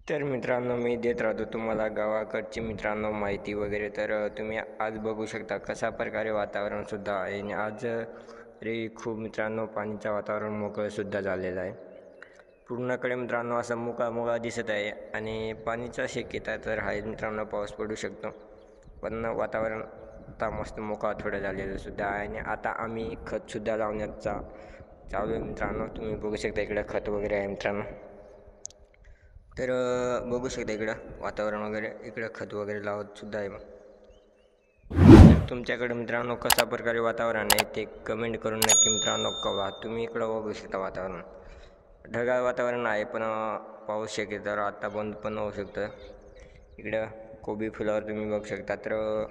तर मित्रांनो, मी देत राहतो तुम्हाला गावाकडची मित्रांनो माहिती वगैरे. तर तुम्ही आज बघू शकता कशा प्रकारे वातावरणसुद्धा आहे. आणि आज रे खूप मित्रांनो पाणीचं वातावरण मोकळंसुद्धा झालेलं आहे. पूर्णकडे मित्रांनो असं मोकळा दिसत आहे आणि पाणीचा शक्यता तर आहे मित्रांनो, पाऊस पडू शकतो. पण वातावरण आता मस्त मोकळा थोडं झालेलं सुद्धा आहे. आणि आता आम्ही खतसुद्धा लावण्याचा चालू आहे मित्रांनो. तुम्ही बघू शकता इकडं खत वगैरे आहे मित्रांनो. तर बघू शकता इकडं वातावरण वगैरे, इकडं खत वगैरे लावतसुद्धा आहे. मग तुमच्याकडे मित्रांनो कशा प्रकारे वातावरण आहे ते कमेंट करून नक्की मित्रांनो कळवा. तुम्ही इकडं बघू शकता वातावरण ढगाळ वातावरण आहे, पण पाऊस शक्यता आता बंद पण होऊ शकतं. इकडं कोबी फुलावर तुम्ही बघू शकता. तर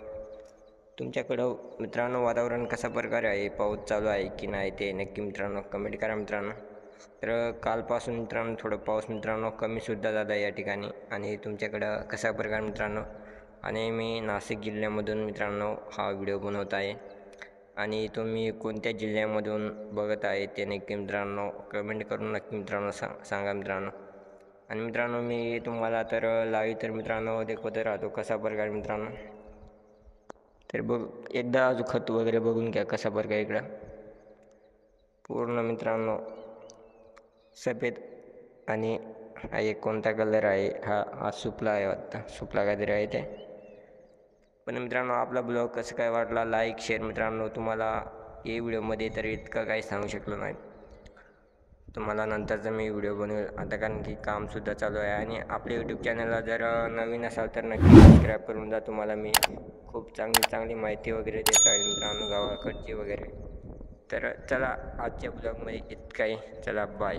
तुमच्याकडं मित्रांनो वातावरण कशा प्रकारे आहे, पाऊस चालू आहे की नाही ते नक्की मित्रांनो कमेंट करा मित्रांनो. तर कालपासून मित्रांनो थोडं पाऊस मित्रांनो कमीसुद्धा झाला या ठिकाणी. आणि तुमच्याकडं कशा प्रकारे मित्रांनो, आणि मी नाशिक जिल्ह्यामधून मित्रांनो हा व्हिडिओ बनवत आहे. आणि तुम्ही कोणत्या जिल्ह्यामधून बघत आहे ते नक्की मित्रांनो कमेंट करून नक्की मित्रांनो सांगा मित्रांनो. आणि मित्रांनो मी तुम्हाला तर लाईव्ह तर मित्रांनो दाखवत राहतो कशा प्रकारे मित्रांनो. तर एकदा अजून खत वगैरे बघून घ्या कशा प्रकारे इकडं पूर्ण मित्रांनो सफेद. आणि हा एक कोणता कलर आहे, हा सुपला आहे वाटतं, सुपला काहीतरी आहे ते. पण मित्रांनो आपला ब्लॉग कसं काय वाटला, लाईक शेअर मित्रांनो. तुम्हाला या व्हिडिओमध्ये तर इतकं काही सांगू शकलो नाही. तुम्हाला नंतरचा मी व्हिडिओ बनवेल आता, कारण की कामसुद्धा चालू आहे. आणि आपल्या यूट्यूब चॅनलला जर नवीन असाल तर नक्की सबस्क्राईब करून जा. तुम्हाला मी खूप चांगली माहिती वगैरे देत राहील मित्रांनो गावाकडची वगैरे. तर चला आजच्या ब्लॉगमध्ये इतकं आहे. चला बाय.